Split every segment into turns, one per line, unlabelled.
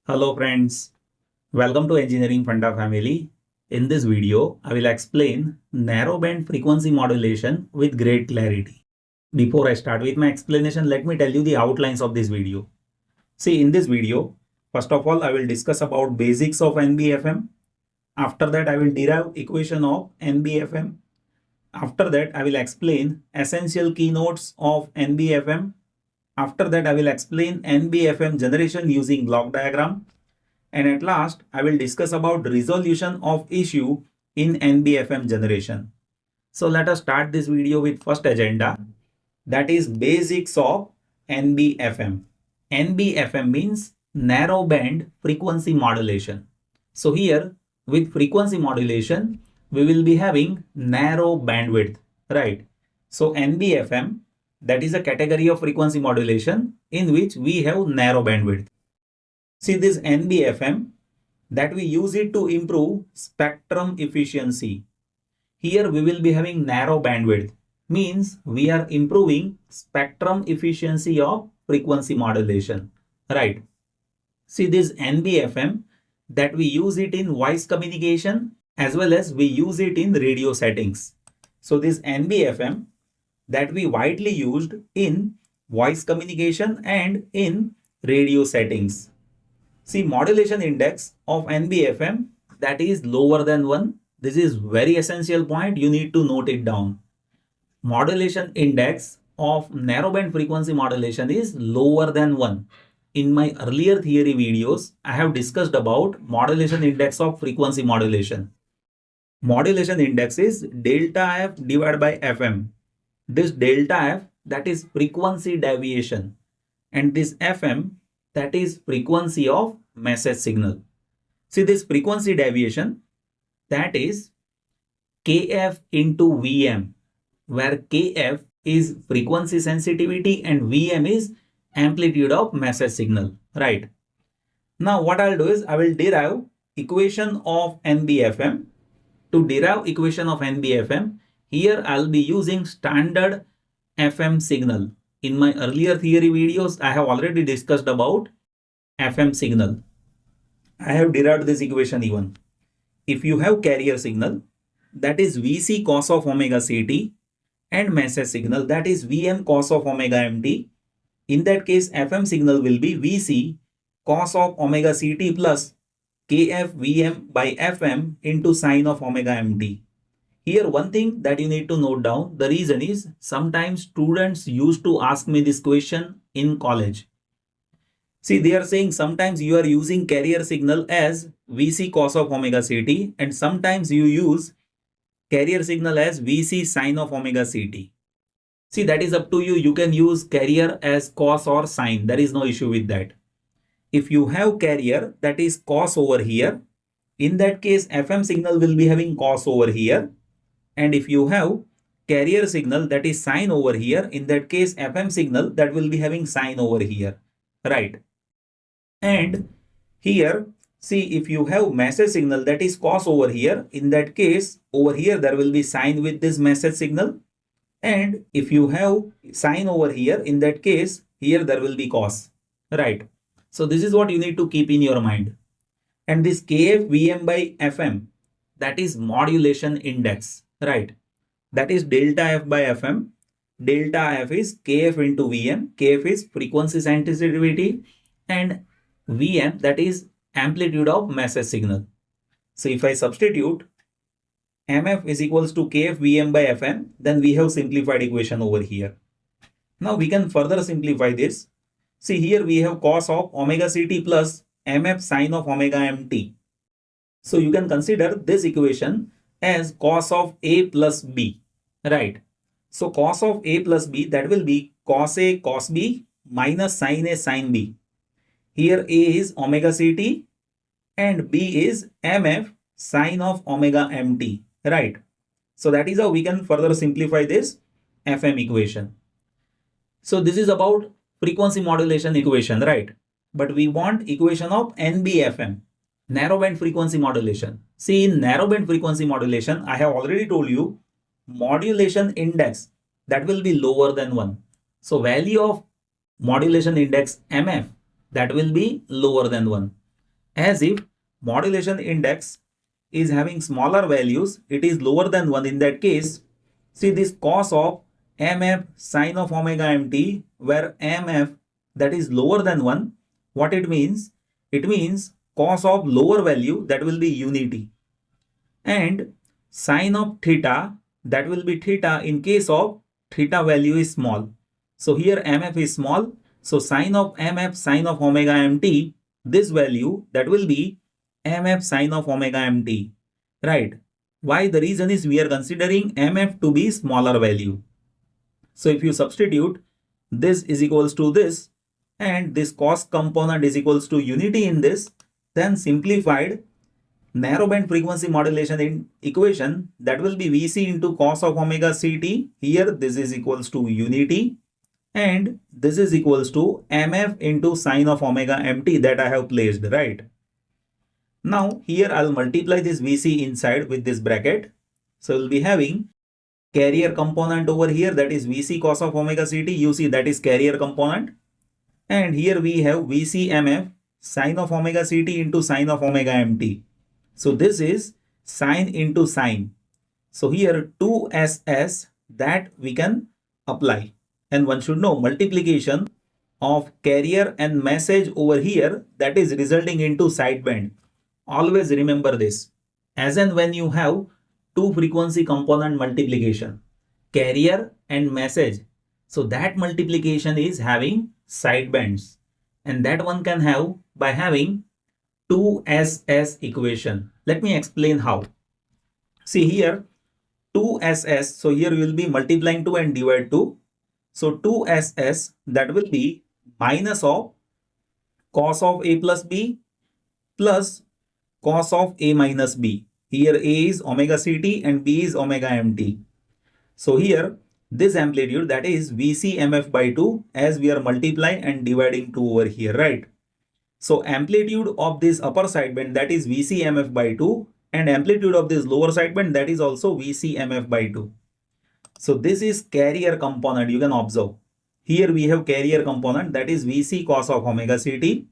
Hello friends, welcome to Engineering Funda family. In this video, I will explain narrowband frequency modulation with great clarity. Before I start with my explanation, let me tell you the outlines of this video. See, in this video, first of all, I will discuss about basics of NBFM. After that, I will derive equation of NBFM. After that, I will explain essential keynotes of NBFM. After that, I will explain NBFM generation using block diagram. And at last, I will discuss about resolution of issue in NBFM generation. So let us start this video with first agenda, that is basics of NBFM. NBFM means narrow band frequency modulation. So here with frequency modulation, we will be having narrow bandwidth, right? So NBFM, that is a category of frequency modulation in which we have narrow bandwidth. See this NBFM, that we use it to improve spectrum efficiency. Here we will be having narrow bandwidth, means we are improving spectrum efficiency of frequency modulation, right? See this NBFM, that we use it in voice communication as well as we use it in radio settings. So this NBFM, that we widely used in voice communication and in radio settings. See, modulation index of NBFM, that is lower than 1. This is very essential point. You need to note it down. Modulation index of narrowband frequency modulation is lower than 1. In my earlier theory videos, I have discussed about modulation index of frequency modulation. Modulation index is delta F divided by FM. This delta F, that is frequency deviation, and this FM, that is frequency of message signal. See this frequency deviation, that is KF into VM, where KF is frequency sensitivity and VM is amplitude of message signal, right? Now what I'll do is I will derive equation of NBFM. To derive equation of NBFM, here I'll be using standard FM signal. In my earlier theory videos, I have already discussed about FM signal. I have derived this equation even. If you have carrier signal, that is VC cos of omega CT, and message signal, that is VM cos of omega MT, in that case FM signal will be VC cos of omega CT plus KF VM by FM into sine of omega MT. Here one thing that you need to note down, the reason is sometimes students used to ask me this question in college. See, they are saying sometimes you are using carrier signal as VC cos of omega CT and sometimes you use carrier signal as VC sine of omega CT. See, that is up to you. You can use carrier as cos or sine. There is no issue with that. If you have carrier, that is cos over here, in that case FM signal will be having cos over here. And if you have carrier signal, that is sine over here, in that case FM signal, that will be having sine over here, right? And here, see, if you have message signal, that is cos over here, in that case over here there will be sine with this message signal. And if you have sine over here, in that case here there will be cos, right? So this is what you need to keep in your mind. And this KF VM by FM, that is modulation index, right? That is delta F by FM. Delta F is KF into VM. KF is frequency sensitivity and VM, that is amplitude of message signal. So if I substitute MF is equals to KF VM by FM, then we have simplified equation over here. Now we can further simplify this. See, here we have cos of omega CT plus MF sine of omega MT. So you can consider this equation as cos of A plus B, right? So cos of A plus B, that will be cos A cos B minus sin A sin B. Here A is omega CT and B is MF sine of omega MT, right? So that is how we can further simplify this FM equation. So this is about frequency modulation equation, right? But we want equation of NBFM, narrowband frequency modulation. See, in narrowband frequency modulation, I have already told you modulation index, that will be lower than 1. So value of modulation index MF, that will be lower than 1. as if modulation index is having smaller values, it is lower than 1 in that case. See this cos of mf sine of omega mt, where mf that is lower than 1, what it means? It means cos of lower value, that will be unity, and sine of theta, that will be theta in case of theta value is small. So here mf is small, so sine of mf sine of omega mt, this value that will be mf sine of omega mt, right? Why? The reason is we are considering mf to be smaller value. So if you substitute, this is equals to this and this cos component is equals to unity in this, then simplified narrowband frequency modulation in equation, that will be Vc into cos of omega Ct. Here this is equals to unity and this is equals to mf into sine of omega mt that I have placed, right? Now here I'll multiply this Vc inside with this bracket. So we'll be having carrier component over here, that is Vc cos of omega Ct. You see that is carrier component. And here we have Vc mf sine of omega Ct into sine of omega mt. So this is sine into sine. So here 2ss that we can apply. And one should know multiplication of carrier and message over here, that is resulting into sideband. Always remember this. As and when you have two frequency component multiplication, carrier and message, so that multiplication is having sidebands, and that one can have by having 2ss equation. Let me explain how. See here 2ss, so here we will be multiplying 2 and divide 2. So 2ss that will be minus of cos of a plus b plus cos of a minus b. Here a is omega Ct and b is omega mt. So here this amplitude, that is Vc mf by 2, as we are multiplying and dividing 2 over here, right? So amplitude of this upper sideband, that is Vc mf by 2, and amplitude of this lower sideband, that is also Vc mf by 2. So this is carrier component, you can observe. Here we have carrier component, that is Vc cos of omega Ct.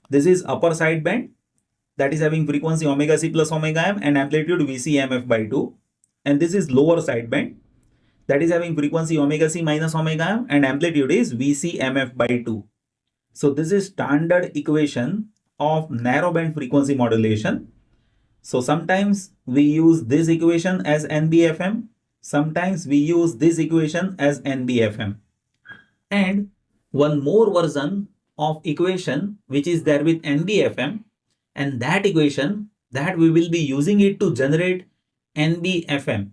This is upper sideband, that is having frequency omega c plus omega m and amplitude Vc mf by 2. And this is lower sideband, that is having frequency omega c minus omega m and amplitude is Vc mf by 2. So this is standard equation of narrowband frequency modulation. So sometimes we use this equation as NBFM, sometimes we use this equation as NBFM. And one more version of equation which is there with NBFM, and that equation that we will be using it to generate NBFM.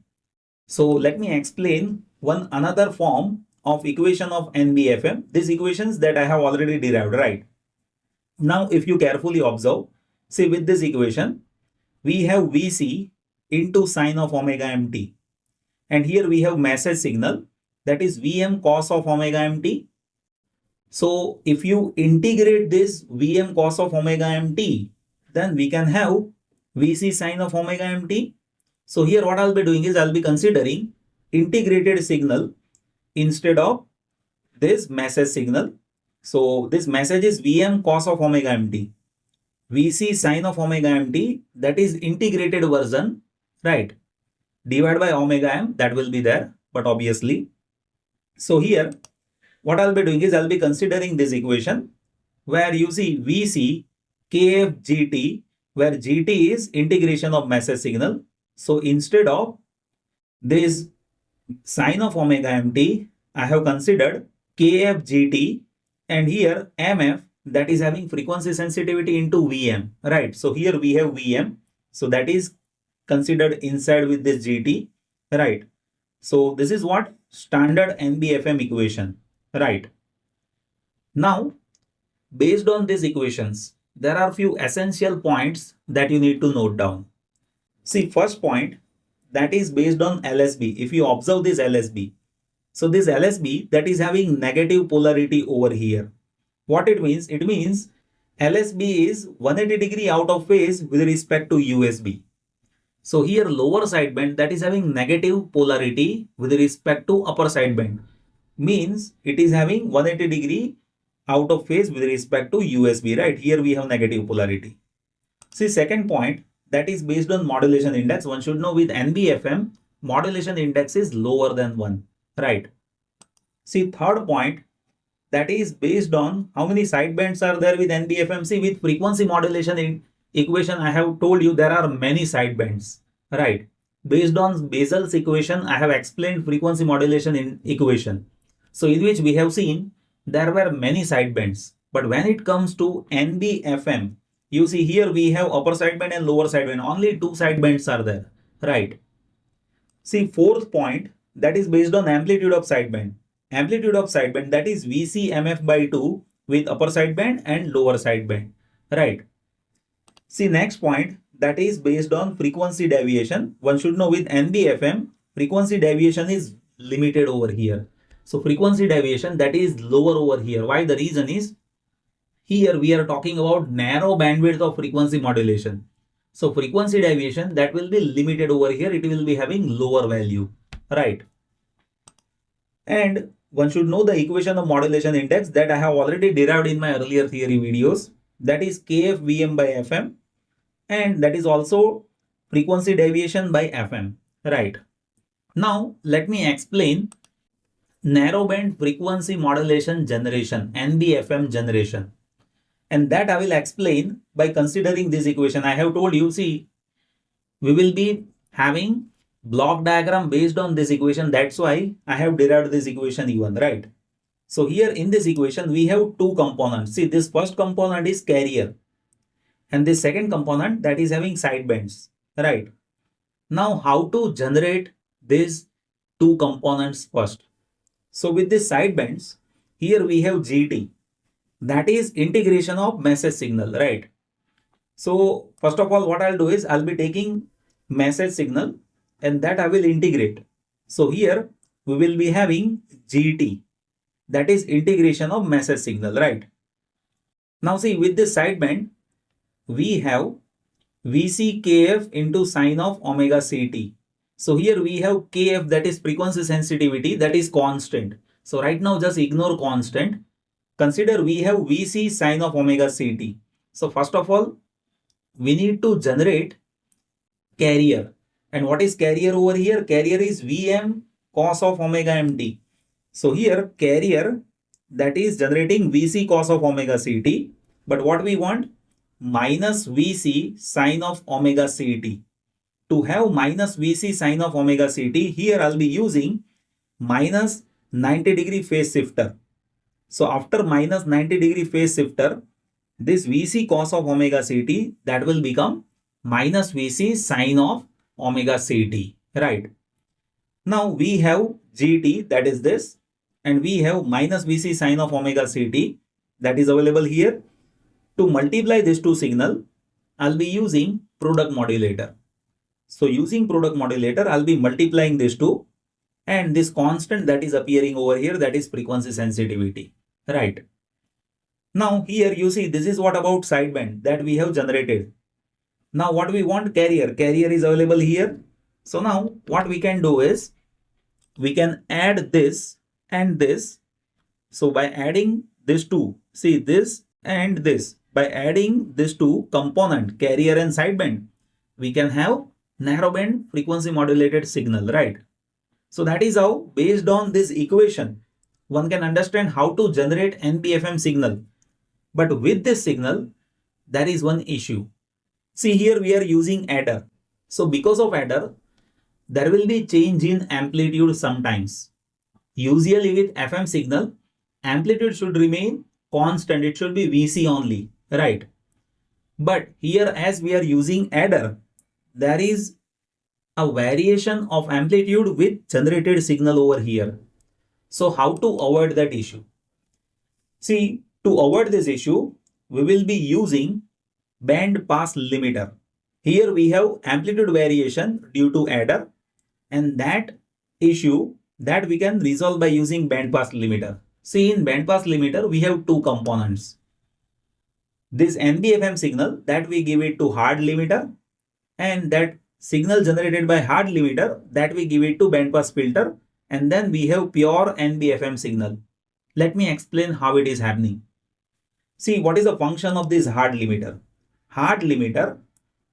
So let me explain one another form of equation of NBFM. These equations that I have already derived, right? Now if you carefully observe, see with this equation, we have Vc into sine of omega mt. And here we have message signal, that is Vm cos of omega mt. So if you integrate this Vm cos of omega mt, then we can have Vc sine of omega mt. So here what I'll be doing is I'll be considering integrated signal instead of this message signal. So this message is Vm cos of omega mt. Vc sine of omega mt, that is integrated version, right? Divided by omega m, that will be there, but obviously. So here what I'll be doing is I'll be considering this equation where you see Vc kf gt, where gt is integration of message signal. So instead of this sine of omega mt, I have considered kf gt, and here mf, that is having frequency sensitivity into Vm, right? So here we have Vm, so that is considered inside with this gt, right? So this is what standard NBFM equation, right? Now based on these equations, there are few essential points that you need to note down. See, first point, that is based on LSB. If you observe this LSB, so this LSB that is having negative polarity over here. What it means? It means LSB is 180 degree out of phase with respect to USB. So here lower sideband that is having negative polarity with respect to upper sideband, means it is having 180 degree out of phase with respect to USB, right? Here we have negative polarity. See, second point, that is based on modulation index. One should know with NBFM, modulation index is lower than 1, right? See, third point, that is based on how many sidebands are there with NBFM. See, with frequency modulation in equation, I have told you there are many sidebands, right? Based on Basel's equation, I have explained frequency modulation in equation. So in which we have seen there were many sidebands. But when it comes to NBFM, you see here we have upper sideband and lower sideband. Only 2 sidebands are there, right? See, fourth point, that is based on amplitude of sideband. Amplitude of sideband, that is VCMF by 2 with upper sideband and lower sideband, right? See, next point, that is based on frequency deviation. One should know with NBFM, frequency deviation is limited over here. So frequency deviation, that is lower over here. Why? The reason is, here we are talking about narrow bandwidth of frequency modulation. So frequency deviation, that will be limited over here. It will be having lower value, right? And one should know the equation of modulation index that I have already derived in my earlier theory videos. That is KF by FM. And that is also frequency deviation by FM, right? Now, let me explain narrowband frequency modulation generation, NBFM generation. And that I will explain by considering this equation. I have told you, see, we will be having block diagram based on this equation. That's why I have derived this equation even, right? So here in this equation, we have 2 components. See, this first component is carrier. And this second component, that is having sidebands, right? Now, how to generate these 2 components first? So with these sidebands, here we have GT. That is integration of message signal, right? So first of all, what I'll do is I'll be taking message signal and that I will integrate. So here we will be having GT. That is integration of message signal, right? Now see, with this sideband, we have VCKF into sine of omega CT. So here we have KF, that is frequency sensitivity, that is constant. So right now just ignore constant. Consider we have VC sine of omega CT. So first of all, we need to generate carrier. And what is carrier over here? Carrier is Vm cos of omega mt. So here carrier, that is generating Vc cos of omega CT. But what we want? Minus Vc sine of omega CT. To have minus Vc sine of omega CT, here I'll be using minus 90 degree phase shifter. So after minus 90 degree phase shifter, this Vc cos of omega CT, that will become minus Vc sine of omega CT, right? Now we have GT, that is this, and we have minus Vc sine of omega CT, that is available here. To multiply these 2 signal, I'll be using product modulator. So using product modulator, I'll be multiplying these 2, and this constant that is appearing over here, that is frequency sensitivity, right? Now here you see, this is what about sideband that we have generated. Now what we want? Carrier. Carrier is available here. So now what we can do is, we can add this and this. So by adding these 2, see this and this, by adding these 2 component, carrier and sideband, we can have narrowband frequency modulated signal, right? So that is how, based on this equation, one can understand how to generate NBFM signal. But with this signal, there is one issue. See, here we are using adder. So because of adder, there will be change in amplitude sometimes. Usually with FM signal, amplitude should remain constant. It should be Vc only, right? But here, as we are using adder, there is a variation of amplitude with generated signal over here. So how to avoid that issue? See, to avoid this issue, we will be using band pass limiter. Here we have amplitude variation due to adder, and that issue that we can resolve by using band pass limiter. See, in band pass limiter, we have 2 components. This NBFM signal, that we give it to hard limiter, and that signal generated by hard limiter, that we give it to band pass filter, and then we have pure NBFM signal. Let me explain how it is happening. See, what is the function of this hard limiter? Hard limiter,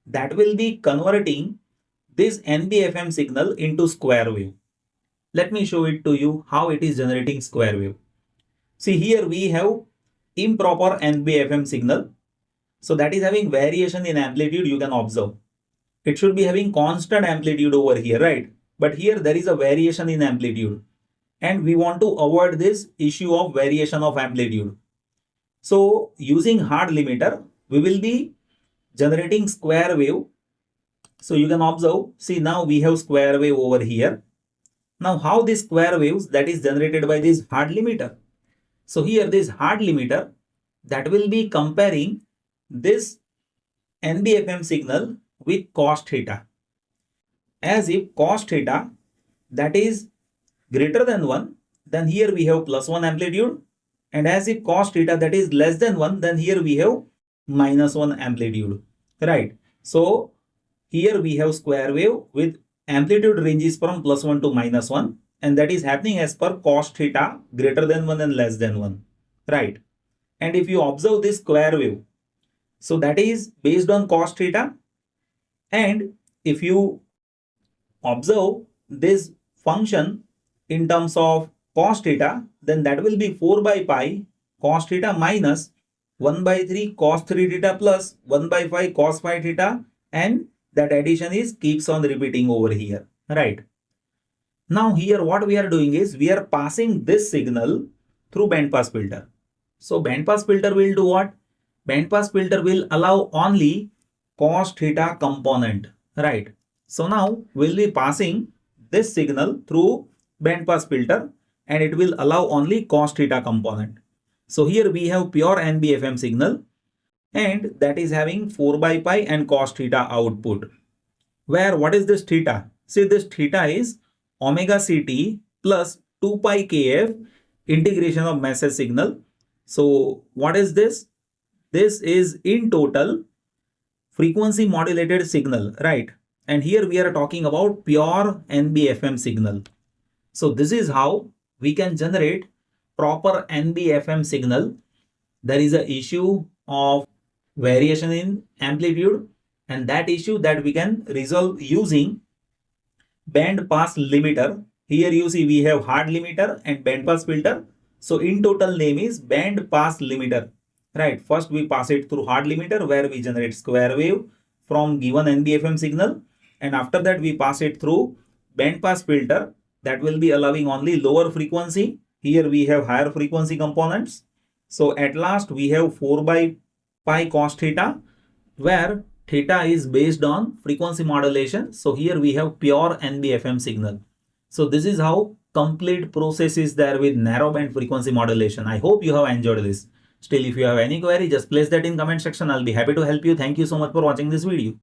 that will be converting this NBFM signal into square wave. Let me show it to you how it is generating square wave. See, here we have improper NBFM signal. So that is having variation in amplitude, you can observe. It should be having constant amplitude over here, right? But here there is a variation in amplitude. And we want to avoid this issue of variation of amplitude. So using hard limiter, we will be generating square wave. So you can observe, see now we have square wave over here. Now how this square waves that is generated by this hard limiter? So here this hard limiter that will be comparing this NBFM signal with cos theta. As if cos theta that is greater than 1, then here we have +1 amplitude. And as if cos theta that is less than 1, then here we have -1 amplitude. Right. So here we have square wave with amplitude ranges from +1 to -1. And that is happening as per cos theta greater than 1 and less than 1. Right. And if you observe this square wave, so that is based on cos theta. And if you observe this function in terms of cos theta, then that will be 4 by pi cos theta minus 1 by 3 cos 3 theta plus 1 by 5 cos 5 theta, and that addition is keeps on repeating over here, right? Now here what we are doing is we are passing this signal through bandpass filter. So bandpass filter will do what? Bandpass filter will allow only cos theta component, right? So now we'll be passing this signal through bandpass filter and it will allow only cos theta component. So here we have pure NBFM signal and that is having 4 by pi and cos theta output. Where what is this theta? See, this theta is omega ct plus 2 pi kf integration of message signal. So what is this? This is in total frequency modulated signal, right? And here we are talking about pure NBFM signal. So this is how we can generate proper NBFM signal. There is an issue of variation in amplitude, and that issue that we can resolve using band pass limiter. Here you see we have hard limiter and band pass filter. So in total name is band pass limiter, right? First we pass it through hard limiter where we generate square wave from given NBFM signal, and after that we pass it through band pass filter that will be allowing only lower frequency. Here we have higher frequency components. So at last we have 4 by pi cos theta where theta is based on frequency modulation. So here we have pure NBFM signal. So this is how complete process is there with narrowband frequency modulation. I hope you have enjoyed this. Still, if you have any query, just place that in comment section. I'll be happy to help you. Thank you so much for watching this video.